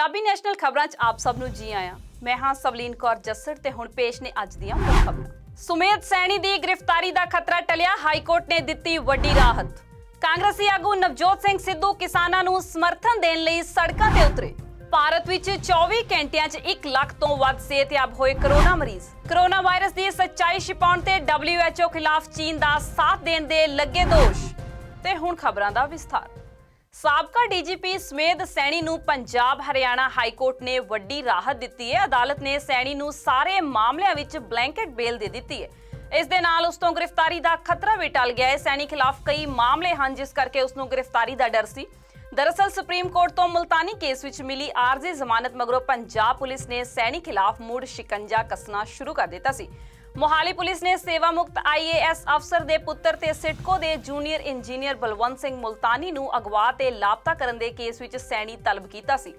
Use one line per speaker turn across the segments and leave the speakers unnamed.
Punjabi national ਖਬਰਾਂ 'ਚ ਆਪ ਸਭ ਨੂੰ ਜੀ ਆਇਆਂ। ਮੈਂ ਹਾਂ ਸਵਲੀਨ ਕੌਰ ਜੱਸੜ ਤੇ ਹੁਣ ਪੇਸ਼ ਨੇ ਅੱਜ ਦੀਆਂ ਮੁੱਖ ਖਬਰਾਂ। ਸੁਮੇਧ ਸੈਣੀ ਦੀ ਗ੍ਰਿਫਤਾਰੀ ਦਾ ਖਤਰਾ ਟਲਿਆ, ਹਾਈ ਕੋਰਟ ਨੇ ਦਿੱਤੀ ਵੱਡੀ ਰਾਹਤ। ਕਾਂਗਰਸੀ ਆਗੂ ਨਵਜੋਤ ਸਿੰਘ ਸਿੱਧੂ ਕਿਸਾਨਾਂ ਨੂੰ ਸਮਰਥਨ ਦੇਣ ਲਈ ਸੜਕਾਂ ਤੇ ਉਤਰੇ। ਭਾਰਤ ਵਿੱਚ 24 ਘੰਟਿਆਂ 'ਚ 1 ਲੱਖ ਤੋਂ ਵੱਧ ਸਿਹਤਯਾਬ ਹੋਏ ਕਰੋਨਾ ਮਰੀਜ਼। ਕਰੋਨਾ ਵਾਇਰਸ ਦੀ ਸੱਚਾਈ ਛਿਪਾਉਣ ਤੇ WHO ਖਿਲਾਫ ਚੀਨ ਦਾ ਸਾਥ ਦੇਣ ਦੇ ਲੱਗੇ ਦੋਸ਼। ਤੇ ਹੁਣ ਖਬਰਾਂ ਦਾ ਵਿਸਥਾਰ। ਸਾਬਕਾ ਡੀਜੀਪੀ ਸੁਮੇਧ ਸੈਣੀ ਨੂੰ ਪੰਜਾਬ ਹਰਿਆਣਾ ਹਾਈ ਕੋਰਟ ਨੇ ਵੱਡੀ ਰਾਹਤ ਦਿੱਤੀ ਹੈ। ਅਦਾਲਤ ਨੇ ਸੈਣੀ ਨੂੰ ਸਾਰੇ ਮਾਮਲਿਆਂ ਵਿੱਚ ਬਲੈਂਕਟ ਬੇਲ ਦੇ ਦਿੱਤੀ ਹੈ। ਇਸ ਦੇ ਨਾਲ ਉਸ ਤੋਂ ਗ੍ਰਿਫਤਾਰੀ ਦਾ ਖਤਰਾ ਵੀ ਟਲ ਗਿਆ ਹੈ। ਸੈਣੀ ਖਿਲਾਫ ਕਈ ਮਾਮਲੇ ਹਨ ਜਿਸ ਕਰਕੇ ਉਸ ਨੂੰ ਗ੍ਰਿਫਤਾਰੀ ਦਾ ਡਰ ਸੀ। ਦਰਅਸਲ ਸੁਪਰੀਮ ਕੋਰਟ ਤੋਂ ਮੁਲਤਾਨੀ ਕੇਸ ਵਿੱਚ ਮਿਲੀ ਆਰਜ਼ੀ ਜ਼ਮਾਨਤ ਮਗਰੋਂ ਪੰਜਾਬ ਪੁਲਿਸ ਨੇ ਸੈਣੀ ਖਿਲਾਫ ਮੁੜ ਸ਼ਿਕੰਜਾ ਕੱਸਣਾ ਸ਼ੁਰੂ ਕਰ ਦਿੱਤਾ ਸੀ। ਮੋਹਾਲੀ ਪੁਲਿਸ ਨੇ ਸੇਵਾ ਮੁਕਤ IAS ਅਫਸਰ ਦੇ ਪੁੱਤਰ ਤੇ ਸਿਟਕੋ ਦੇ ਜੂਨੀਅਰ ਇੰਜੀਨੀਅਰ ਬਲਵੰਤ ਸਿੰਘ ਮੁਲਤਾਨੀ ਨੂੰ ਅਗਵਾ ਤੇ ਲਾਪਤਾ ਕਰਨ ਦੇ ਕੇਸ ਵਿੱਚ ਸੈਣੀ ਤਲਬ ਕੀਤਾ ਸੀ।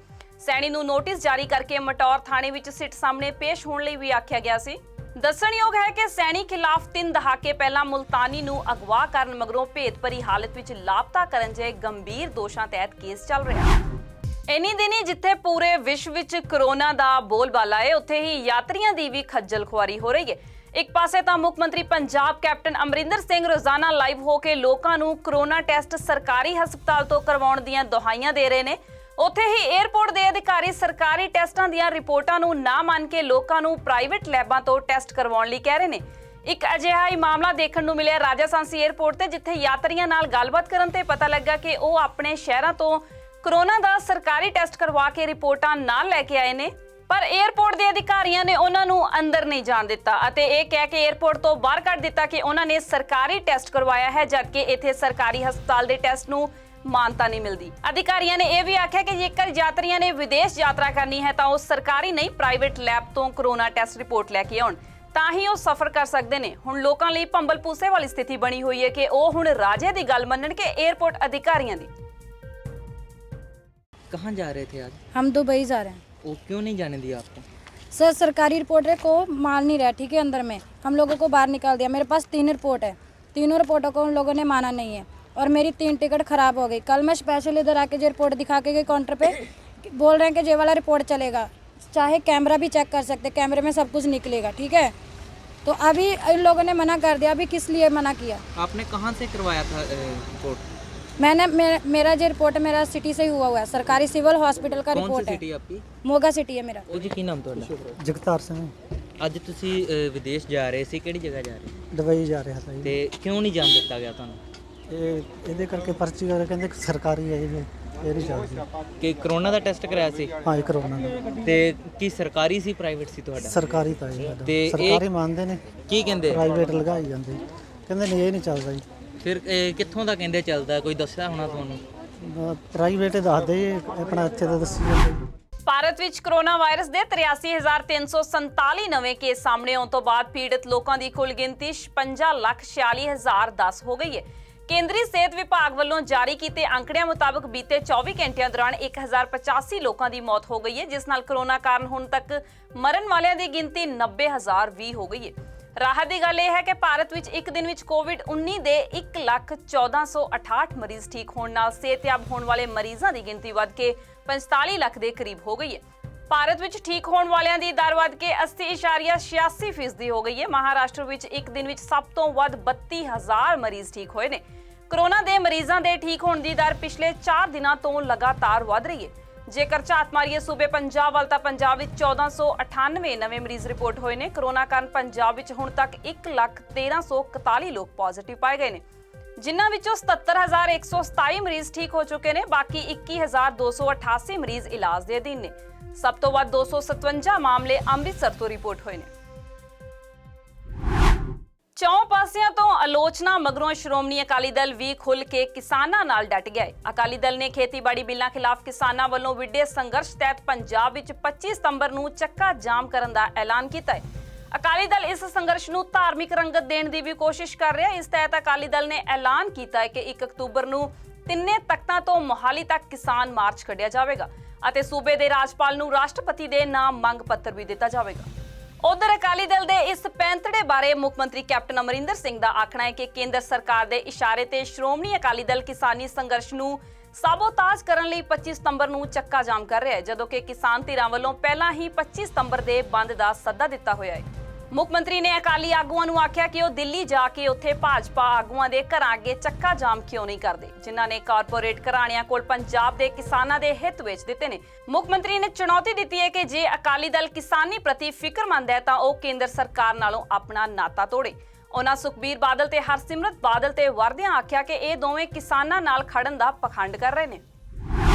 ਸੈਣੀ ਨੂੰ ਨੋਟਿਸ ਜਾਰੀ ਕਰਕੇ ਮਟੌਰ ਥਾਣੇ ਵਿੱਚ ਸਿੱਟ ਸਾਹਮਣੇ ਪੇਸ਼ ਹੋਣ ਲਈ ਵੀ ਆਖਿਆ ਗਿਆ ਸੀ। ਦੱਸਣਯੋਗ ਹੈ ਕਿ ਸੈਣੀ ਖਿਲਾਫ 3 ਦਹਾਕੇ ਪਹਿਲਾਂ ਮੁਲਤਾਨੀ ਨੂੰ ਅਗਵਾ ਕਰਨ ਮਗਰੋਂ ਭੇਦਭਰੀ ਹਾਲਤ ਵਿੱਚ ਲਾਪਤਾ ਕਰਨ ਜਿਹੇ ਗੰਭੀਰ ਦੋਸ਼ਾਂ ਤਹਿਤ ਕੇਸ ਚੱਲ ਰਿਹਾ ਹੈ। ਇੰਨੀ ਦਿਨੀ ਜਿੱਥੇ ਪੂਰੇ ਵਿਸ਼ਵ ਵਿੱਚ ਕਰੋਨਾ ਦਾ ਬੋਲਬਾਲਾ ਹੈ, ਉੱਥੇ ਹੀ ਯਾਤਰੀਆਂ ਦੀ ਵੀ ਖੱਜਲ ਖੁਆਰੀ ਹੋ ਰਹੀ ਹੈ। ਇੱਕ ਪਾਸੇ ਤਾਂ ਮੁੱਖ ਮੰਤਰੀ ਪੰਜਾਬ ਕੈਪਟਨ ਅਮਰਿੰਦਰ ਸਿੰਘ ਰੋਜ਼ਾਨਾ ਲਾਈਵ ਹੋ ਕੇ ਲੋਕਾਂ ਨੂੰ ਕਰੋਨਾ ਟੈਸਟ ਸਰਕਾਰੀ ਹਸਪਤਾਲ ਤੋਂ ਕਰਵਾਉਣ ਦੀਆਂ ਦੁਹਾਈਆਂ ਦੇ ਰਹੇ ਨੇ, ਉੱਥੇ ਹੀ 에ਅਰਪੋਰਟ ਦੇ ਅਧਿਕਾਰੀ ਸਰਕਾਰੀ ਟੈਸਟਾਂ ਦੀਆਂ ਰਿਪੋਰਟਾਂ ਨੂੰ ਨਾ ਮੰਨ ਕੇ ਲੋਕਾਂ ਨੂੰ ਪ੍ਰਾਈਵੇਟ ਲੈਬਾਂ ਤੋਂ ਟੈਸਟ ਕਰਵਾਉਣ ਲਈ ਕਹਿ ਰਹੇ ਨੇ। ਇੱਕ ਅਜਿਹਾ ਹੀ ਮਾਮਲਾ ਦੇਖਣ ਨੂੰ ਮਿਲਿਆ ਰਾਜਾਸਾਂਸੀ 에ਅਰਪੋਰਟ ਤੇ, ਜਿੱਥੇ ਯਾਤਰੀਆਂ ਨਾਲ ਗੱਲਬਾਤ ਕਰਨ ਤੇ ਪਤਾ ਲੱਗਾ ਕਿ ਉਹ ਆਪਣੇ ਸ਼ਹਿਰਾਂ ਤੋਂ ਕਰੋਨਾ ਦਾ ਸਰਕਾਰੀ ਟੈਸਟ ਕਰਵਾ ਕੇ ਰਿਪੋਰਟਾਂ ਨਾਲ ਲੈ ਕੇ ਆਏ ਨੇ, ਪਰ 에ਅਰਪੋਰਟ ਦੇ ਅਧਿਕਾਰੀਆਂ ਨੇ ਉਹਨਾਂ ਨੂੰ ਅੰਦਰ ਨਹੀਂ ਜਾਣ ਦਿੱਤਾ ਅਤੇ ਇਹ ਕਹਿ ਕੇ 에ਅਰਪੋਰਟ ਤੋਂ ਬਾਹਰ ਕੱਢ ਦਿੱਤਾ ਕਿ ਉਹਨਾਂ ਨੇ ਸਰਕਾਰੀ ਟੈਸਟ ਕਰਵਾਇਆ ਹੈ, ਜਦਕਿ ਇੱਥੇ ਸਰਕਾਰੀ ਹਸਪਤਾਲ ਦੇ ਟੈਸਟ ਨੂੰ ਮਾਨਤਾ ਨਹੀਂ ਮਿਲਦੀ। ਅਧਿਕਾਰੀਆਂ ਨੇ ਇਹ ਵੀ ਆਖਿਆ ਕਿ ਜੇਕਰ ਯਾਤਰੀਆਂ ਨੇ ਵਿਦੇਸ਼ ਯਾਤਰਾ ਕਰਨੀ ਹੈ ਤਾਂ ਉਹ ਸਰਕਾਰੀ ਨਹੀਂ ਪ੍ਰਾਈਵੇਟ ਲੈਬ ਤੋਂ ਕਰੋਨਾ ਟੈਸਟ ਰਿਪੋਰਟ ਲੈ ਕੇ ਆਉਣ, ਤਾਂ ਹੀ ਉਹ ਸਫ਼ਰ ਕਰ ਸਕਦੇ ਨੇ। ਹੁਣ ਲੋਕਾਂ ਲਈ ਭੰਬਲ ਪੂਸੇ ਵਾਲੀ ਸਥਿਤੀ ਬਣੀ ਹੋਈ ਹੈ ਕਿ ਉਹ ਹੁਣ ਰਾਜੇ ਦੀ ਗੱਲ ਮੰਨਣ ਕਿ 에ਅਰਪੋਰਟ ਅਧਿਕਾਰੀਆਂ ਦੀ।
कहाँ जा रहे थे आज?
हम दुबई जा रहे हैं।
वो क्यों नहीं जाने दिया आपको?
सर सरकारी रिपोर्टर को मान नहीं रहा, ठीक है, अंदर में हम लोगों को बाहर निकाल दिया। मेरे पास 3 रिपोर्ट है, तीनों रिपोर्टों को उन लोगों ने माना नहीं है और मेरी 3 टिकट ख़राब हो गई। कल मैं स्पेशल इधर आके जो रिपोर्ट दिखा के गई काउंटर पे, बोल रहे हैं कि ये वाला रिपोर्ट चलेगा, चाहे कैमरा भी चेक कर सकते, कैमरे में सब कुछ निकलेगा, ठीक है। तो अभी इन लोगों ने मना कर दिया। अभी किस लिए मना किया?
आपने कहाँ से करवाया था रिपोर्ट?
मेरा जो रिपोर्ट मेरा सिटी से ही हुआ है, सरकारी सिविल हॉस्पिटल का
कौन
रिपोर्ट
सी
है।
सिटी आपकी?
मोगा सिटी है मेरा।
ਉਹ ਜੀ ਕੀ ਨਾਮ ਤੁਹਾਡਾ?
ਜਗਤਾਰ ਸਿੰਘ
ਅੱਜ ਤੁਸੀਂ ਵਿਦੇਸ਼ ਜਾ ਰਹੇ ਸੀ, ਕਿਹੜੀ ਜਗ੍ਹਾ ਜਾ ਰਹੇ
ਦੁਬਈ ਜਾ ਰਿਹਾ ਸੀ
ਤੇ ਕਿਉਂ ਨਹੀਂ ਜਾਣ ਦਿੱਤਾ ਗਿਆ ਤੁਹਾਨੂੰ?
ਇਹਦੇ ਕਰਕੇ ਪਰਚੀ ਵਗੈਰਾ ਕਹਿੰਦੇ ਸਰਕਾਰੀ ਹੈ ਜੀ, ਇਹ ਨਹੀਂ ਚੱਲਦੀ।
ਕਿ ਕਰੋਨਾ ਦਾ ਟੈਸਟ ਕਰਾਇਆ ਸੀ
ਹਾਂ ਇਹ ਕਰੋਨਾ ਦਾ
ਤੇ ਕੀ ਸਰਕਾਰੀ ਸੀ ਪ੍ਰਾਈਵੇਟ ਸੀ ਤੁਹਾਡਾ?
ਸਰਕਾਰੀ ਤਾਂ ਹੈ
ਤੇ ਇਹ-
ਸਰਕਾਰੀ ਮੰਨਦੇ ਨੇ,
ਕੀ ਕਹਿੰਦੇ?
ਪ੍ਰਾਈਵੇਟ ਲਗਾਈ ਜਾਂਦੇ, ਕਹਿੰਦੇ ਨਹੀਂ ਇਹ ਨਹੀਂ ਚੱਲਦਾ ਜੀ।
ਫਿਰ ਕਿੱਥੋਂ ਦਾ ਕਹਿੰਦੇ ਚੱਲਦਾ? ਕੋਈ ਦੱਸਿਆ ਹੋਣਾ ਤੁਹਾਨੂੰ?
ਪ੍ਰਾਈਵੇਟ ਦੱਸਦੇ ਜੀ, ਆਪਣਾ ਇੱਥੇ ਤਾਂ ਦੱਸੀ ਜਾਂਦੇ ਜੀ।
ਭਾਰਤ ਵਿੱਚ ਕਰੋਨਾ ਵਾਇਰਸ ਦੇ 83,347 ਨਵੇਂ ਕੇਸ ਸਾਹਮਣੇ ਆਉਣ ਤੋਂ ਬਾਅਦ ਪੀੜਤ ਲੋਕਾਂ ਦੀ ਕੁੱਲ ਗਿਣਤੀ 56,46,010 ਹੋ ਗਈ ਹੈ। ਕੇਂਦਰੀ ਸਿਹਤ ਵਿਭਾਗ ਵੱਲੋਂ ਜਾਰੀ ਕੀਤੇ ਅੰਕੜਿਆਂ ਮੁਤਾਬਕ ਬੀਤੇ 24 ਘੰਟਿਆਂ ਦੌਰਾਨ 1085 ਲੋਕਾਂ ਦੀ ਮੌਤ ਹੋ ਗਈ ਹੈ, ਜਿਸ ਨਾਲ ਕਰੋਨਾ ਕਾਰਨ ਹੁਣ ਤੱਕ ਮਰਨ ਵਾਲਿਆਂ ਦੀ ਗਿਣਤੀ 90,020 ਹੋ ਗਈ ਹੈ। ਰਾਹਤ ਦੀ ਗੱਲ ਇਹ ਹੈ ਕਿ ਭਾਰਤ ਵਿੱਚ ਇੱਕ ਦਿਨ ਵਿੱਚ ਕੋਵਿਡ-19 ਦੇ 1,14,68 ਮਰੀਜ਼ ਠੀਕ ਹੋਣ ਨਾਲ ਸਿਹਤਯਾਬ ਹੋਣ ਵਾਲੇ ਮਰੀਜ਼ਾਂ ਦੀ ਗਿਣਤੀ ਵੱਧ ਕੇ 45 ਲੱਖ ਦੇ ਕਰੀਬ ਹੋ ਗਈ ਹੈ। ਭਾਰਤ ਵਿੱਚ ਠੀਕ ਹੋਣ ਵਾਲਿਆਂ ਦੀ ਦਰ ਵੱਧ ਕੇ 80.86% ਹੋ ਗਈ ਹੈ। ਮਹਾਰਾਸ਼ਟਰ ਵਿੱਚ ਇੱਕ ਦਿਨ ਵਿੱਚ ਸਭ ਤੋਂ ਵੱਧ 32,000 ਮਰੀਜ਼ ਠੀਕ ਹੋਏ ਨੇ। ਕਰੋਨਾ ਦੇ ਮਰੀਜ਼ਾਂ ਦੇ ਠੀਕ ਹੋਣ ਦੀ ਦਰ ਪਿਛਲੇ 4 ਦਿਨਾਂ ਤੋਂ ਲਗਾਤਾਰ ਵਧ ਰਹੀ ਹੈ। ਜੇਕਰ ਝਾਤ ਮਾਰੀਏ ਸੂਬੇ ਪੰਜਾਬ ਵੱਲ ਤਾਂ ਪੰਜਾਬ ਵਿੱਚ 1498 ਨਵੇਂ ਮਰੀਜ਼ ਰਿਪੋਰਟ ਹੋਏ ਨੇ। ਕਰੋਨਾ ਕਾਰਨ ਪੰਜਾਬ ਵਿੱਚ ਹੁਣ ਤੱਕ 1,13,41 ਲੋਕ ਪੋਜ਼ਿਟਿਵ ਪਾਏ ਗਏ ਨੇ, ਜਿਨ੍ਹਾਂ ਵਿੱਚੋਂ 77,127 ਮਰੀਜ਼ ਠੀਕ ਹੋ ਚੁੱਕੇ ਨੇ। ਬਾਕੀ 21,288 ਮਰੀਜ਼ ਇਲਾਜ ਦੇ ਅਧੀਨ ਨੇ। ਸਭ ਤੋਂ ਵੱਧ 257 ਮਾਮਲੇ ਅੰਮ੍ਰਿਤਸਰ ਤੋਂ ਰਿਪੋਰਟ ਹੋਏ ਨੇ। ਚੌਂ ਪਾਸਿਆਂ ਤੋਂ ਆਲੋਚਨਾ ਮਗਰੋਂ ਸ਼੍ਰੋਮਣੀ ਅਕਾਲੀ ਦਲ ਵੀ ਖੁੱਲ੍ਹ ਕੇ ਕਿਸਾਨਾਂ ਨਾਲ ਡਟ ਗਿਆ ਹੈ। ਅਕਾਲੀ ਦਲ ਨੇ ਖੇਤੀਬਾੜੀ ਬਿੱਲਾਂ ਖਿਲਾਫ ਕਿਸਾਨਾਂ ਵੱਲੋਂ ਵਿੱਢੇ ਸੰਘਰਸ਼ ਤਹਿਤ ਪੰਜਾਬ ਵਿੱਚ 25 ਸਤੰਬਰ ਨੂੰ ਚੱਕਾ ਜਾਮ ਕਰਨ ਦਾ ਐਲਾਨ ਕੀਤਾ ਹੈ। ਅਕਾਲੀ ਦਲ ਇਸ ਸੰਘਰਸ਼ ਨੂੰ ਧਾਰਮਿਕ ਰੰਗਤ ਦੇਣ ਦੀ ਵੀ ਕੋਸ਼ਿਸ਼ ਕਰ ਰਿਹਾ ਹੈ। ਇਸ ਤਹਿਤ ਅਕਾਲੀ ਦਲ ਨੇ ਐਲਾਨ ਕੀਤਾ ਹੈ ਕਿ 1 ਅਕਤੂਬਰ ਨੂੰ ਤਿੰਨੇ ਤਖਤਾਂ ਤੋਂ ਮੋਹਾਲੀ ਤੱਕ ਕਿਸਾਨ ਮਾਰਚ ਕੱਢਿਆ ਜਾਵੇਗਾ ਅਤੇ ਸੂਬੇ ਦੇ ਰਾਜਪਾਲ ਨੂੰ ਰਾਸ਼ਟਰਪਤੀ ਦੇ ਨਾਮ ਮੰਗ ਪੱਤਰ ਵੀ ਦਿੱਤਾ ਜਾਵੇਗਾ। ਉਧਰ ਅਕਾਲੀ ਦਲ ਦੇ ਇਸ ਪੈਂਤੜੇ ਬਾਰੇ ਮੁੱਖ ਮੰਤਰੀ ਕੈਪਟਨ ਅਮਰਿੰਦਰ ਸਿੰਘ ਦਾ ਆਖਣਾ ਹੈ ਕਿ ਕੇਂਦਰ ਸਰਕਾਰ ਦੇ ਇਸ਼ਾਰੇ ਤੇ ਸ਼੍ਰੋਮਣੀ ਅਕਾਲੀ ਦਲ ਕਿਸਾਨੀ ਸੰਘਰਸ਼ ਨੂੰ ਸਾਬੋਤਾਜ ਕਰਨ ਲਈ 25 ਸਤੰਬਰ ਨੂੰ ਚੱਕਾ ਜਾਮ ਕਰ ਰਿਹਾ ਹੈ, ਜਦੋਂ ਕਿ ਕਿਸਾਨ ਧਿਰਾਂ ਵੱਲੋਂ ਪਹਿਲਾਂ ਹੀ 25 ਸਤੰਬਰ ਦੇ ਬੰਦ ਦਾ ਸੱਦਾ ਦਿੱਤਾ ਹੋਇਆ ਹੈ। ਮੁੱਖ ਮੰਤਰੀ ਨੇ ਅਕਾਲੀ ਆਗੂਆਂ ਨੂੰ ਆਖਿਆ ਕਿ ਉਹ ਦਿੱਲੀ ਜਾ ਕੇ ਉੱਥੇ ਭਾਜਪਾ ਆਗੂਆਂ ਦੇ ਘਰਾਂ ਅੱਗੇ ਚੱਕਾ ਜਾਮ ਕਿਉਂ ਨਹੀਂ ਕਰਦੇ, ਜਿਨ੍ਹਾਂ ਨੇ ਕਾਰਪੋਰੇਟ ਘਰਾਣਿਆਂ ਕੋਲ ਪੰਜਾਬ ਦੇ ਕਿਸਾਨਾਂ ਦੇ ਹਿੱਤ ਵੇਚ ਦਿੱਤੇ ਨੇ। ਮੁੱਖ ਮੰਤਰੀ ਨੇ ਚੁਣੌਤੀ ਦਿੱਤੀ ਹੈ ਕਿ ਜੇ ਅਕਾਲੀ ਦਲ ਕਿਸਾਨੀ ਪ੍ਰਤੀ ਫਿਕਰਮੰਦ ਹੈ ਤਾਂ ਉਹ ਕੇਂਦਰ ਸਰਕਾਰ ਨਾਲੋਂ ਆਪਣਾ ਨਾਤਾ ਤੋੜੇ। ਉਹਨਾਂ ਸੁਖਬੀਰ ਬਾਦਲ ਤੇ ਹਰਸਿਮਰਤ ਬਾਦਲ ਤੇ ਵਰਦਿਆਂ ਆਖਿਆ ਕਿ ਇਹ ਦੋਵੇਂ ਕਿਸਾਨਾਂ ਨਾਲ ਖੜਨ ਦਾ ਪਖੰਡ ਕਰ ਰਹੇ ਨੇ।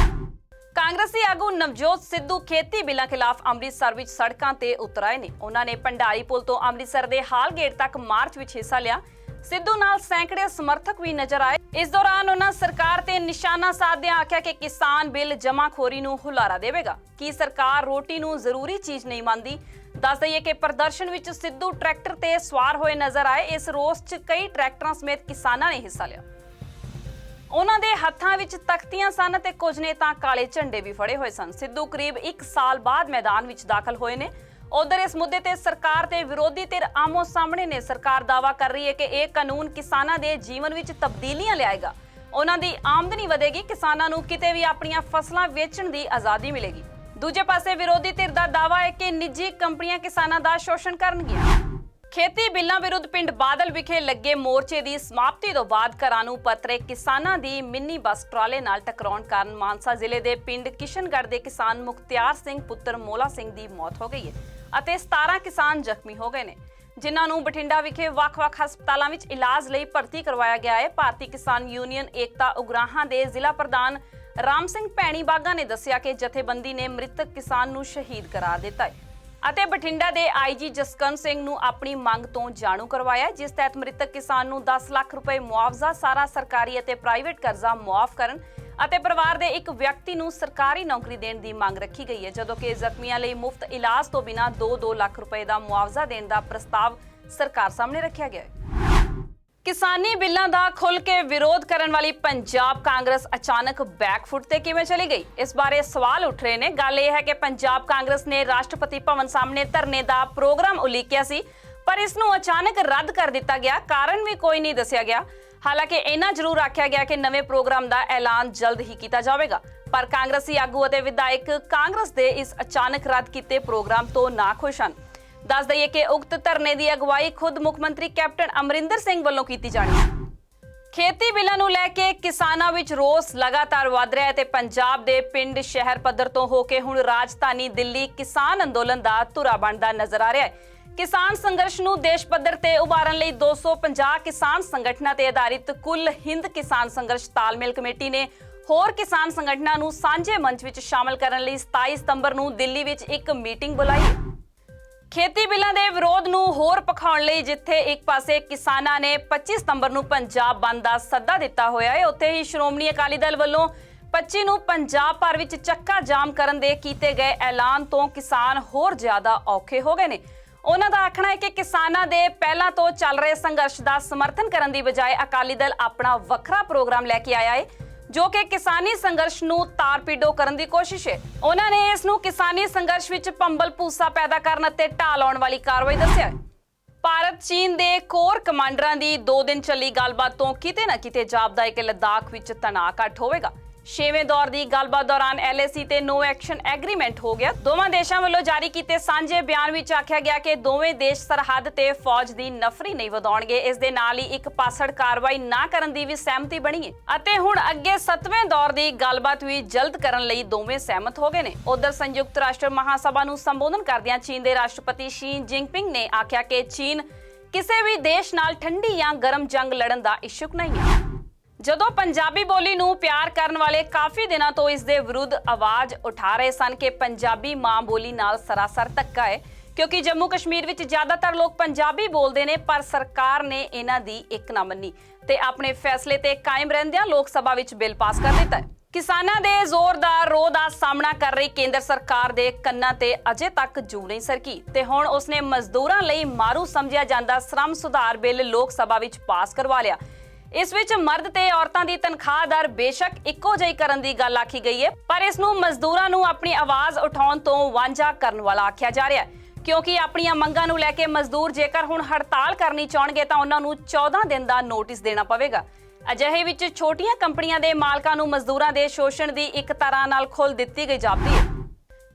ਕਾਂਗਰਸੀ ਆਗੂ ਨਵਜੋਤ ਸਿੱਧੂ ਖੇਤੀ ਬਿੱਲਾਂ ਖਿਲਾਫ ਅੰਮ੍ਰਿਤਸਰ ਵਿੱਚ ਸੜਕਾਂ ਤੇ ਉਤਰ ਆਏ ਨੇ। ਉਹਨਾਂ ਨੇ ਭੰਡਾਰੀ ਪੁਲ ਤੋਂ ਅੰਮ੍ਰਿਤਸਰ ਦੇ ਹਾਲ ਗੇਟ ਤੱਕ ਮਾਰਚ ਵਿੱਚ ਹਿੱਸਾ ਲਿਆ। ਸਿੱਧੂ ਨਾਲ ਸੈਂਕੜੇ ਸਮਰਥਕ ਵੀ ਨਜ਼ਰ ਆਏ। ਇਸ ਦੌਰਾਨ ਉਹਨਾਂ ਸਰਕਾਰ ਤੇ ਨਿਸ਼ਾਨਾ ਸਾਧਦਿਆਂ ਆਖਿਆ ਕਿ ਕਿਸਾਨ ਬਿੱਲ ਜਮਾਖੋਰੀ ਨੂੰ ਹੁਲਾਰਾ ਦੇਵੇਗਾ। ਕੀ ਸਰਕਾਰ ਰੋਟੀ ਨੂੰ ਜ਼ਰੂਰੀ ਚੀਜ਼ ਨਹੀਂ ਮੰਨਦੀ? ਦੱਸ ਦਈਏ ਕਿ ਪ੍ਰਦਰਸ਼ਨ ਵਿੱਚ ਸਿੱਧੂ ਟਰੈਕਟਰ ਤੇ ਸਵਾਰ ਹੋਏ ਨਜ਼ਰ ਆਏ। ਇਸ ਰੋਸ 'ਚ ਕਈ ਟਰੈਕਟਰਾਂ ਸਮੇਤ ਕਿਸਾਨਾਂ ਨੇ ਹਿੱਸਾ ਲਿਆ। ਉਹਨਾਂ ਦੇ ਹੱਥਾਂ ਵਿੱਚ ਤਖਤੀਆਂ ਸਨ ਤੇ ਕੁਝ ਨੇ ਤਾਂ ਕਾਲੇ ਝੰਡੇ ਵੀ ਫੜੇ ਹੋਏ ਸਨ। ਸਿੱਧੂ ਕਰੀਬ 1 ਸਾਲ ਬਾਅਦ ਮੈਦਾਨ ਵਿੱਚ ਦਾਖਲ ਹੋਏ ਨੇ। ਉਧਰ ਇਸ ਮੁੱਦੇ ਤੇ ਸਰਕਾਰ ਤੇ ਵਿਰੋਧੀ ਧਿਰ ਆਮੋ ਸਾਹਮਣੇ ਨੇ। ਸਰਕਾਰ ਦਾਅਵਾ ਕਰ ਰਹੀ ਹੈ ਕਿ ਇਹ ਕਾਨੂੰਨ ਕਿਸਾਨਾਂ ਦੇ ਜੀਵਨ ਵਿੱਚ ਤਬਦੀਲੀਆਂ ਲਿਆਏਗਾ। ਉਹਨਾਂ ਦੀ ਆਮਦਨੀ ਵਧੇਗੀ, ਕਿਸਾਨਾਂ ਨੂੰ ਕਿਤੇ ਵੀ ਆਪਣੀਆਂ ਫਸਲਾਂ ਵੇਚਣ ਦੀ ਆਜ਼ਾਦੀ ਮਿਲੇਗੀ। ਦੂਜੇ ਪਾਸੇ ਵਿਰੋਧੀ ਧਿਰ ਦਾ ਦਾਅਵਾ ਹੈ ਕਿ ਨਿੱਜੀ ਕੰਪਨੀਆਂ ਕਿਸਾਨਾਂ ਦਾ ਸ਼ੋਸ਼ਣ ਕਰਨਗੀਆਂ। ਖੇਤੀ ਬਿੱਲਾਂ ਵਿਰੁੱਧ ਪਿੰਡ ਬਾਦਲ ਵਿਖੇ ਲੱਗੇ ਮੋਰਚੇ ਦੀ ਸਮਾਪਤੀ ਤੋਂ ਬਾਅਦ ਘਰਾਂ ਨੂੰ ਪੱਤਰੇ ਕਿਸਾਨਾਂ ਦੀ ਮਿੰਨੀ ਬੱਸ ਟਰਾਲੇ ਨਾਲ ਟਕਰਾਉਣ ਕਾਰਨ ਮਾਨਸਾ ਜ਼ਿਲ੍ਹੇ ਦੇ ਪਿੰਡ ਕਿਸ਼ਨਗੜ੍ਹ ਦੇ ਕਿਸਾਨ ਮੁਖਤਿਆਰ ਸਿੰਘ ਪੁੱਤਰ ਮੋਲਾ ਸਿੰਘ ਦੀ ਮੌਤ ਹੋ ਗਈ ਹੈ ਅਤੇ 17 ਕਿਸਾਨ ਜ਼ਖਮੀ ਹੋ ਗਏ ਨੇ, ਜਿਨ੍ਹਾਂ ਨੂੰ ਬਠਿੰਡਾ ਵਿਖੇ ਵੱਖ-ਵੱਖ ਹਸਪਤਾਲਾਂ ਵਿੱਚ ਇਲਾਜ ਲਈ ਭਰਤੀ ਕਰਵਾਇਆ ਗਿਆ ਹੈ। ਭਾਰਤੀ ਕਿਸਾਨ ਯੂਨੀਅਨ ਏਕਤਾ ਉਗਰਾਹਾਂ ਦੇ ਜ਼ਿਲ੍ਹਾ ਪ੍ਰਧਾਨ ਰਾਮ ਸਿੰਘ ਭੈਣੀ ਬਾਗਾ ਨੇ ਦੱਸਿਆ ਕਿ ਜਥੇਬੰਦੀ ਨੇ ਮ੍ਰਿਤਕ ਕਿਸਾਨ ਨੂੰ ਸ਼ਹੀਦ ਕਰਾਰ ਦਿੱਤਾ ਹੈ ਅਤੇ ਬਠਿੰਡਾ ਦੇ ਆਈਜੀ ਜਸਕਰਨ ਸਿੰਘ ਨੂੰ ਆਪਣੀ ਮੰਗ ਤੋਂ ਜਾਣੂ ਕਰਵਾਇਆ, ਜਿਸ ਤਹਿਤ ਮ੍ਰਿਤਕ ਕਿਸਾਨ ਨੂੰ 10 ਲੱਖ ਰੁਪਏ ਮੁਆਵਜ਼ਾ, ਸਾਰਾ ਸਰਕਾਰੀ ਅਤੇ ਪ੍ਰਾਈਵੇਟ ਕਰਜ਼ਾ ਮੁਆਫ ਕਰਨ ਅਤੇ ਪਰਿਵਾਰ ਦੇ ਇੱਕ ਵਿਅਕਤੀ ਨੂੰ ਸਰਕਾਰੀ ਨੌਕਰੀ ਦੇਣ ਦੀ ਮੰਗ ਰੱਖੀ ਗਈ ਹੈ, ਜਦੋਂ ਕਿ ਜ਼ਖਮੀਆਂ ਲਈ ਮੁਫਤ ਇਲਾਜ ਤੋਂ ਬਿਨਾਂ 2-2 ਲੱਖ ਰੁਪਏ ਦਾ ਮੁਆਵਜ਼ਾ ਦੇਣ ਦਾ ਪ੍ਰਸਤਾਵ ਸਰਕਾਰ ਸਾਹਮਣੇ ਰੱਖਿਆ ਗਿਆ ਹੈ। ਕਿਸਾਨੀ ਬਿੱਲਾਂ ਦਾ ਖੁੱਲ੍ਹ ਕੇ ਵਿਰੋਧ ਕਰਨ ਵਾਲੀ ਪੰਜਾਬ ਕਾਂਗਰਸ ਅਚਾਨਕ ਬੈਕਫੁੱਟ ਤੇ ਕਿਵੇਂ ਚਲੀ ਗਈ, ਇਸ ਬਾਰੇ ਸਵਾਲ ਉੱਠ ਰਹੇ ਨੇ। ਗੱਲ ਇਹ ਹੈ ਕਿ ਪੰਜਾਬ ਕਾਂਗਰਸ ਨੇ ਰਾਸ਼ਟਰਪਤੀ ਭਵਨ ਸਾਹਮਣੇ ਧਰਨੇ ਦਾ ਪ੍ਰੋਗਰਾਮ ਉਲੀਕਿਆ ਸੀ, ਪਰ ਇਸ ਨੂੰ ਅਚਾਨਕ ਰੱਦ ਕਰ ਦਿੱਤਾ ਗਿਆ। ਕਾਰਨ ਵੀ ਕੋਈ ਨਹੀਂ ਦੱਸਿਆ ਗਿਆ। ਹਾਲਾਂਕਿ ਇੰਨਾ ਜ਼ਰੂਰ ਆਖਿਆ ਗਿਆ ਕਿ ਨਵੇਂ ਪ੍ਰੋਗਰਾਮ ਦਾ ਐਲਾਨ ਜਲਦ ਹੀ ਕੀਤਾ ਜਾਵੇਗਾ, ਪਰ ਕਾਂਗਰਸੀ ਆਗੂ ਅਤੇ ਵਿਧਾਇਕ ਕਾਂਗਰਸ ਦੇ ਇਸ ਅਚਾਨਕ ਰੱਦ ਕੀਤੇ ਪ੍ਰੋਗਰਾਮ ਤੋਂ ਨਾਖੁਸ਼ ਹਨ। ਦੱਸ ਦਈਏ ਕਿ ਉਕਤ ਧਰਨੇ ਦੀ ਅਗਵਾਈ ਖੁਦ ਮੁੱਖ ਮੰਤਰੀ ਕੈਪਟਨ ਅਮਰਿੰਦਰ ਸਿੰਘ ਵੱਲੋਂ ਕੀਤੀ ਜਾਣੀ ਹੈ। ਖੇਤੀ ਬਿੱਲਾਂ ਨੂੰ ਲੈ ਕੇ ਕਿਸਾਨਾਂ ਵਿੱਚ ਰੋਸ ਲਗਾਤਾਰ ਵਧ ਰਿਹਾ ਹੈ ਤੇ ਪੰਜਾਬ ਦੇ ਪਿੰਡ ਸ਼ਹਿਰ ਪੱਧਰ ਤੋਂ ਹੋ ਕੇ ਹੁਣ ਰਾਜਧਾਨੀ ਦਿੱਲੀ ਕਿਸਾਨ ਅੰਦੋਲਨ ਦਾ ਧੁਰਾ ਬਣਦਾ ਨਜ਼ਰ ਆ ਰਿਹਾ ਹੈ। ਕਿਸਾਨ ਸੰਘਰਸ਼ ਨੂੰ ਦੇਸ਼ ਪੱਧਰ ਤੇ ਉਭਾਰਨ ਲਈ 250 ਕਿਸਾਨ ਸੰਗਠਨਾਂ ਤੇ ਆਧਾਰਿਤ ਕੁੱਲ ਹਿੰਦ ਕਿਸਾਨ ਸੰਘਰਸ਼ ਤਾਲਮੇਲ ਕਮੇਟੀ ਨੇ ਹੋਰ ਕਿਸਾਨ ਸੰਗਠਨਾਂ ਨੂੰ ਸਾਂਝੇ ਮੰਚ ਵਿੱਚ ਸ਼ਾਮਲ ਕਰਨ ਲਈ 27 ਸਤੰਬਰ ਨੂੰ ਦਿੱਲੀ ਵਿੱਚ ਇੱਕ ਮੀਟਿੰਗ ਬੁਲਾਈ ਹੈ। ਖੇਤੀ ਬਿੱਲਾਂ ਦੇ ਵਿਰੋਧ ਨੂੰ ਹੋਰ ਭਖਾਉਣ ਲਈ ਜਿੱਥੇ ਇੱਕ ਪਾਸੇ ਕਿਸਾਨਾਂ ਨੇ 25 ਸਤੰਬਰ ਨੂੰ ਪੰਜਾਬ ਬੰਦ ਦਾ ਸੱਦਾ ਦਿੱਤਾ ਹੋਇਆ ਹੈ, ਉੱਥੇ ਹੀ ਸ਼੍ਰੋਮਣੀ ਅਕਾਲੀ ਦਲ ਵੱਲੋਂ 25 ਨੂੰ ਪੰਜਾਬ ਭਰ ਵਿੱਚ ਚੱਕਾ ਜਾਮ ਕਰਨ ਦੇ ਕੀਤੇ ਗਏ ਐਲਾਨ ਤੋਂ ਕਿਸਾਨ ਹੋਰ ਜ਼ਿਆਦਾ ਔਖੇ ਹੋ ਗਏ ਨੇ। ਉਹਨਾਂ ਦਾ ਆਖਣਾ ਹੈ ਕਿ ਕਿਸਾਨਾਂ ਦੇ ਪਹਿਲਾਂ ਤੋਂ ਚੱਲ ਰਹੇ ਸੰਘਰਸ਼ ਦਾ ਸਮਰਥਨ ਕਰਨ ਦੀ ਬਜਾਏ ਅਕਾਲੀ ਦਲ ਆਪਣਾ ਵੱਖਰਾ ਪ੍ਰੋਗਰਾਮ ਲੈ ਕੇ ਆਇਆ ਹੈ, ਜੋ ਕਿ ਕਿਸਾਨੀ ਸੰਘਰਸ਼ ਨੂੰ ਤਾਰ-ਪੀੜੋ ਕਰਨ ਦੀ ਕੋਸ਼ਿਸ਼ ਹੈ। ਉਹਨਾਂ ਨੇ ਇਸ ਨੂੰ ਕਿਸਾਨੀ ਸੰਘਰਸ਼ ਵਿੱਚ ਪੰਬਲ ਭੂਸਾ ਪੈਦਾ ਕਰਨ ਅਤੇ ਢਾਹ ਲਾਉਣ ਵਾਲੀ ਕਾਰਵਾਈ ਦੱਸਿਆ ਹੈ। ਭਾਰਤ ਚੀਨ ਦੇ ਕੋਰ ਕਮਾਂਡਰਾਂ ਦੀ 2 ਦਿਨ ਚੱਲੀ ਗੱਲਬਾਤ ਤੋਂ ਕਿਤੇ ਨਾ ਕਿਤੇ ਜਾਪਦਾ ਹੈ ਕਿ ਲੱਦਾਖ ਵਿੱਚ ਤਣਾਅ ਘੱਟ ਹੋਵੇਗਾ। 6ਵੇਂ ਦੌਰ ਦੀ ਗੱਲਬਾਤ ਦੌਰਾਨ LAC ਤੇ ਨੋ ਐਕਸ਼ਨ ਐਗਰੀਮੈਂਟ ਹੋ ਗਿਆ। ਦੋਵਾਂ ਦੇਸ਼ਾਂ ਵੱਲੋਂ ਜਾਰੀ ਕੀਤੇ ਸਾਂਝੇ ਬਿਆਨ ਵਿੱਚ ਆਖਿਆ ਗਿਆ ਕਿ ਦੋਵੇਂ ਦੇਸ਼ ਸਰਹੱਦ ਤੇ ਫੌਜ ਦੀ ਨਫਰੀ ਨਹੀਂ ਵਧਾਉਣਗੇ। ਇਸ ਦੇ ਨਾਲ ਹੀ ਇੱਕ ਪਾਸੜ ਕਾਰਵਾਈ ਨਾ ਕਰਨ ਦੀ ਵੀ ਸਹਿਮਤੀ ਬਣੀ ਹੈ ਅਤੇ ਹੁਣ ਅੱਗੇ 7ਵੇਂ ਦੌਰ ਦੀ ਗੱਲਬਾਤ ਵੀ ਜਲਦ ਕਰਨ ਲਈ ਦੋਵੇਂ ਸਹਿਮਤ ਹੋ ਗਏ ਨੇ। ਉਧਰ ਸੰਯੁਕਤ ਰਾਸ਼ਟਰ ਮਹਾਸਭਾ ਨੂੰ ਸੰਬੋਧਨ ਕਰਦਿਆਂ ਚੀਨ ਦੇ ਰਾਸ਼ਟਰਪਤੀ ਸ਼ੀ ਜਿਨਪਿੰਗ ਨੇ ਆਖਿਆ ਕਿ ਚੀਨ ਕਿਸੇ ਵੀ ਦੇਸ਼ ਨਾਲ ਠੰਡੀ ਜਾਂ ਗਰਮ ਜੰਗ ਲੜਨ ਦਾ ਇਛੁਕ ਨਹੀਂ ਹੈ। ਜਦੋਂ ਪੰਜਾਬੀ ਬੋਲੀ ਨੂੰ ਪਿਆਰ ਕਰਨ ਵਾਲੇ ਕਾਫੀ ਦਿਨਾਂ ਤੋਂ ਇਸ ਦੇ ਵਿਰੁੱਧ ਆਵਾਜ਼ ਉਠਾ ਰਹੇ ਸਨ ਕਿ ਪੰਜਾਬੀ ਮਾਂ ਬੋਲੀ ਨਾਲ ਸਰਾਸਰ ਧੱਕਾ ਹੈ, ਕਿਉਂਕਿ ਜੰਮੂ ਕਸ਼ਮੀਰ ਵਿੱਚ ਜ਼ਿਆਦਾਤਰ ਲੋਕ ਪੰਜਾਬੀ ਬੋਲਦੇ ਨੇ, ਪਰ ਸਰਕਾਰ ਨੇ ਇਹਨਾਂ ਦੀ ਇੱਕ ਨਾ ਮੰਨੀ ਤੇ ਆਪਣੇ ਫੈਸਲੇ ਤੇ ਕਾਇਮ ਰਹਿੰਦਿਆਂ ਲੋਕ ਸਭਾ ਵਿੱਚ ਬਿੱਲ ਪਾਸ ਕਰ ਦਿੱਤਾ ਹੈ। ਕਿਸਾਨਾਂ ਦੇ ਜ਼ੋਰਦਾਰ ਰੋਹ ਦਾ ਸਾਹਮਣਾ ਕਰ ਰਹੀ ਕੇਂਦਰ ਸਰਕਾਰ ਦੇ ਕੰਨਾਂ ਤੇ ਅਜੇ ਤੱਕ ਜੂ ਨਹੀਂ ਸਰਕੀ ਤੇ ਹੁਣ ਉਸਨੇ ਮਜ਼ਦੂਰਾਂ ਲਈ ਮਾਰੂ ਸਮਝਿਆ ਜਾਂਦਾ ਸ਼੍ਰਮ ਸੁਧਾਰ ਬਿੱਲ ਲੋਕ ਸਭਾ ਵਿੱਚ ਪਾਸ ਕਰਵਾ ਲਿਆ। ਇਸ ਵਿੱਚ ਮਰਦ ਤੇ ਔਰਤਾਂ ਦੀ ਤਨਖਾਹ ਦਰ ਬੇਸ਼ੱਕ ਇੱਕੋ ਜਿਹੀ ਕਰਨ ਦੀ ਗੱਲ ਆਖੀ ਗਈ ਹੈ, ਪਰ ਇਸ ਨੂੰ ਮਜ਼ਦੂਰਾਂ ਨੂੰ ਆਪਣੀ ਆਵਾਜ਼ ਉਠਾਉਣ ਤੋਂ ਵਾਂਝਾ ਕਰਨ ਵਾਲਾ ਆਖਿਆ ਜਾ ਰਿਹਾ ਹੈ, ਕਿਉਂਕਿ ਆਪਣੀਆਂ ਮੰਗਾਂ ਨੂੰ ਲੈ ਕੇ ਮਜ਼ਦੂਰ ਜੇਕਰ ਹੁਣ ਹੜਤਾਲ ਕਰਨੀ ਚਾਹਣਗੇ ਤਾਂ ਉਹਨਾਂ ਨੂੰ 14 ਦਿਨ ਦਾ ਨੋਟਿਸ ਦੇਣਾ ਪਵੇਗਾ ਅਜਿਹੇ ਵਿੱਚ ਛੋਟੀਆਂ ਕੰਪਨੀਆਂ ਦੇ ਮਾਲਕਾਂ ਨੂੰ ਮਜ਼ਦੂਰਾਂ ਦੇ ਸ਼ੋਸ਼ਣ ਦੀ ਇੱਕ ਤਰ੍ਹਾਂ ਨਾਲ ਖੁੱਲ੍ਹ ਦਿੱਤੀ ਗਈ ਜਾਪਦੀ ਹੈ।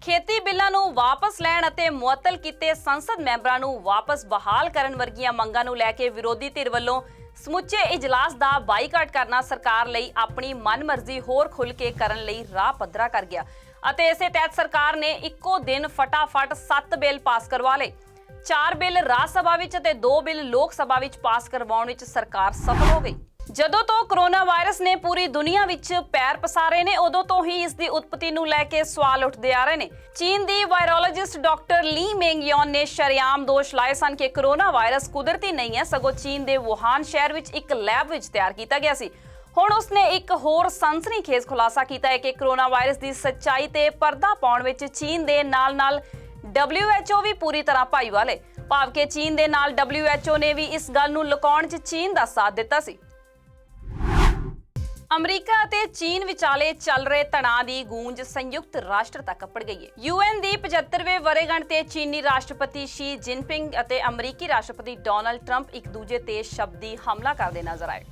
ਖੇਤੀ ਬਿੱਲਾਂ ਨੂੰ ਵਾਪਸ ਲੈਣ ਅਤੇ ਮੁਅੱਤਲ ਕੀਤੇ ਸੰਸਦ ਮੈਂਬਰਾਂ ਨੂੰ ਵਾਪਸ ਬਹਾਲ ਕਰਨ ਵਰਗੀਆਂ ਮੰਗਾਂ ਨੂੰ ਲੈ ਕੇ ਵਿਰੋਧੀ ਧਿਰ ਵੱਲੋਂ ਸਮੁੱਚੇ ਇਜਲਾਸ ਦਾ ਬਾਈਕਾਟ ਕਰਨਾ ਸਰਕਾਰ ਲਈ ਆਪਣੀ ਮਨਮਰਜ਼ੀ ਹੋਰ ਖੁੱਲ੍ਹ ਕੇ ਕਰਨ ਲਈ ਰਾਹ ਪੱਧਰਾ ਕਰ ਗਿਆ ਅਤੇ ਇਸੇ ਤਹਿਤ ਸਰਕਾਰ ਨੇ ਇੱਕੋ ਦਿਨ ਫਟਾਫਟ 7 ਬਿੱਲ ਪਾਸ ਕਰਵਾ ਲਏ। 4 ਬਿੱਲ ਰਾਜ ਸਭਾ ਵਿੱਚ ਅਤੇ 2 ਬਿੱਲ ਲੋਕ ਸਭਾ ਵਿੱਚ ਪਾਸ ਕਰਵਾਉਣ ਵਿੱਚ ਸਰਕਾਰ ਸਫਲ ਹੋ ਗਈ। ਜਦੋਂ ਤੋਂ ਕੋਰੋਨਾ ਵਾਇਰਸ ਨੇ ਪੂਰੀ ਦੁਨੀਆ ਵਿੱਚ ਪੈਰ ਪਸਾਰੇ ਨੇ, ਉਦੋਂ ਤੋਂ ਹੀ ਇਸ ਦੀ ਉਤਪਤੀ ਨੂੰ ਲੈ ਕੇ ਸਵਾਲ ਉੱਠਦੇ ਆ ਰਹੇ ਨੇ। ਚੀਨ ਦੀ ਵਾਇਰੋਲੋਜਿਸਟ ਡਾਕਟਰ ਲੀ ਮੇਂਗਯੋਨ ਨੇ ਸ਼ਰੇਆਮ ਦੋਸ਼ ਲਾਏ ਸਨ ਕਿ ਕੋਰੋਨਾ ਵਾਇਰਸ ਕੁਦਰਤੀ ਨਹੀਂ ਹੈ, ਸਗੋਂ ਚੀਨ ਦੇ ਵੁਹਾਨ ਸ਼ਹਿਰ ਵਿੱਚ ਇੱਕ ਲੈਬ ਵਿੱਚ ਤਿਆਰ ਕੀਤਾ ਗਿਆ ਸੀ। ਹੁਣ ਉਸਨੇ ਇੱਕ ਹੋਰ ਸਨਸਨੀਖੇਜ਼ ਖੁਲਾਸਾ ਕੀਤਾ ਹੈ ਕਿ ਕੋਰੋਨਾ ਵਾਇਰਸ ਦੀ ਸੱਚਾਈ ਤੇ ਪਰਦਾ ਪਾਉਣ ਵਿੱਚ ਚੀਨ ਦੇ ਨਾਲ-ਨਾਲ WHO ਵੀ ਪੂਰੀ ਤਰ੍ਹਾਂ ਭਾਈਵਾਲ ਹੈ। ਭਾਵ ਕਿ ਚੀਨ ਦੇ ਨਾਲ WHO ਨੇ ਵੀ ਇਸ ਗੱਲ ਨੂੰ ਲੁਕਾਉਣ 'ਚ ਚੀਨ ਦਾ ਸਾਥ ਦਿੱਤਾ ਸੀ। ਅਮਰੀਕਾ ਅਤੇ ਚੀਨ ਵਿਚਾਲੇ ਚੱਲ ਰਹੇ ਤਣਾਅ ਦੀ ਗੂੰਜ ਸੰਯੁਕਤ ਰਾਸ਼ਟਰ ਤੱਕ ਅੱਪੜ ਗਈ ਹੈ। UN ਦੀ 75ਵੇਂ ਵਰ੍ਹੇਗੰਢ ਤੇ ਚੀਨੀ ਰਾਸ਼ਟਰਪਤੀ ਸ਼ੀ ਜਿਨਪਿੰਗ ਅਤੇ ਅਮਰੀਕੀ ਰਾਸ਼ਟਰਪਤੀ ਡੋਨਾਲਡ ਟਰੰਪ ਇੱਕ ਦੂਜੇ ਤੇ ਸ਼ਬਦੀ ਹਮਲਾ ਕਰਦੇ ਨਜ਼ਰ ਆਏ।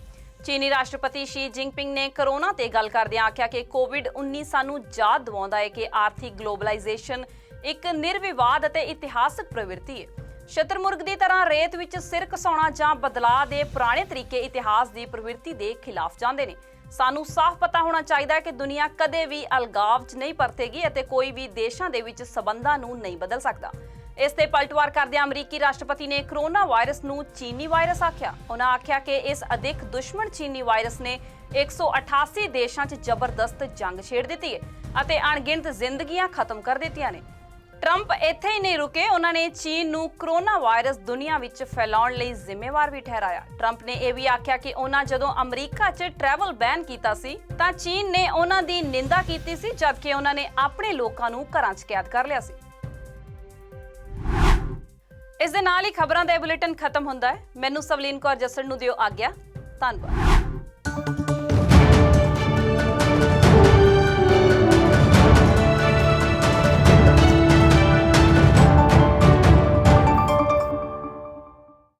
ਚੀਨੀ ਰਾਸ਼ਟਰਪਤੀ ਸ਼ੀ ਜਿਨਪਿੰਗ ਨੇ ਕਰੋਨਾ ਤੇ ਗੱਲ ਕਰਦਿਆਂ ਆਖਿਆ ਕਿ ਕੋਵਿਡ-19 ਸਾਨੂੰ ਯਾਦ ਦਿਵਾਉਂਦਾ ਹੈ ਕਿ ਆਰਥਿਕ ਗਲੋਬਲਾਈਜੇਸ਼ਨ ਇੱਕ ਨਿਰਵਿਵਾਦ ਅਤੇ ਇਤਿਹਾਸਕ ਪ੍ਰਵਿਰਤੀ ਹੈ। ਸ਼ਤਰਮੁਰਗ ਦੀ ਤਰ੍ਹਾਂ ਰੇਤ ਵਿੱਚ ਸਿਰ ਘਸਾਉਣਾ ਜਾਂ ਬਦਲਾਅ ਦੇ ਪੁਰਾਣੇ ਤਰੀਕੇ ਇਤਿਹਾਸ ਦੀ ਪ੍ਰਵਿਰਤੀ ਦੇ ਖਿਲਾਫ ਜਾਂਦੇ ਨੇ। ਸਾਨੂੰ ਸਾਫ਼ ਪਤਾ ਹੋਣਾ ਚਾਹੀਦਾ ਹੈ ਕਿ ਦੁਨੀਆ ਕਦੇ ਵੀ ਅਲਗਾਵ 'ਚ ਨਹੀਂ ਪਰਤੇਗੀ ਅਤੇ ਕੋਈ ਵੀ ਦੇਸ਼ਾਂ ਦੇ ਵਿੱਚ ਸਬੰਧਾਂ ਨੂੰ ਨਹੀਂ ਬਦਲ ਸਕਦਾ। ਇਸ ਤੇ ਪਲਟਵਾਰ ਕਰਦਿਆਂ ਅਮਰੀਕੀ ਰਾਸ਼ਟਰਪਤੀ ਨੇ ਕੋਰੋਨਾ ਵਾਇਰਸ ਨੂੰ ਚੀਨੀ ਵਾਇਰਸ ਆਖਿਆ। ਉਹਨਾਂ ਆਖਿਆ ਕਿ ਇਸ ਅਦਿੱਖ ਦੁਸ਼ਮਣ ਚੀਨੀ ਵਾਇਰਸ ਨੇ 188 ਦੇਸ਼ਾਂ 'ਚ ਜ਼ਬਰਦਸਤ ਜੰਗ ਛੇੜ ਦਿੱਤੀ ਹੈ ਅਤੇ ਅਣਗਿਣਤ ਜ਼ਿੰਦਗੀਆਂ ਖਤਮ ਕਰ ਦਿੱਤੀਆਂ ਨੇ। ਟਰੰਪ ਇੱਥੇ ਹੀ ਨਹੀਂ ਰੁਕੇ, ਉਹਨਾਂ ਨੇ ਚੀਨ ਨੂੰ ਕੋਰੋਨਾ ਵਾਇਰਸ ਦੁਨੀਆ ਵਿੱਚ ਫੈਲਾਉਣ ਲਈ ਜ਼ਿੰਮੇਵਾਰ ਵੀ ਠਹਿਰਾਇਆ। ਟਰੰਪ ਨੇ ਇਹ ਵੀ ਆਖਿਆ ਕਿ ਉਹਨਾਂ ਜਦੋਂ ਅਮਰੀਕਾ 'ਚ ਟਰੈਵਲ ਬੈਨ ਕੀਤਾ ਸੀ ਤਾਂ ਚੀਨ ਨੇ ਉਹਨਾਂ ਦੀ ਨਿੰਦਾ ਕੀਤੀ ਸੀ, ਜਦਕਿ ਉਹਨਾਂ ਨੇ ਆਪਣੇ ਲੋਕਾਂ ਨੂੰ ਘਰਾਂ 'ਚ ਕੈਦ ਕਰ ਲਿਆ ਸੀ। ਇਸ ਦੇ ਨਾਲ ਹੀ ਖਬਰਾਂ ਦਾ ਇਹ ਬੁਲੇਟਿਨ ਖਤਮ ਹੁੰਦਾ ਹੈ। ਮੈਨੂੰ ਸਵਲੀਨ ਕੌਰ ਜੱਸੜ ਨੂੰ ਦਿਓ ਆਗਿਆ। ਧੰਨਵਾਦ।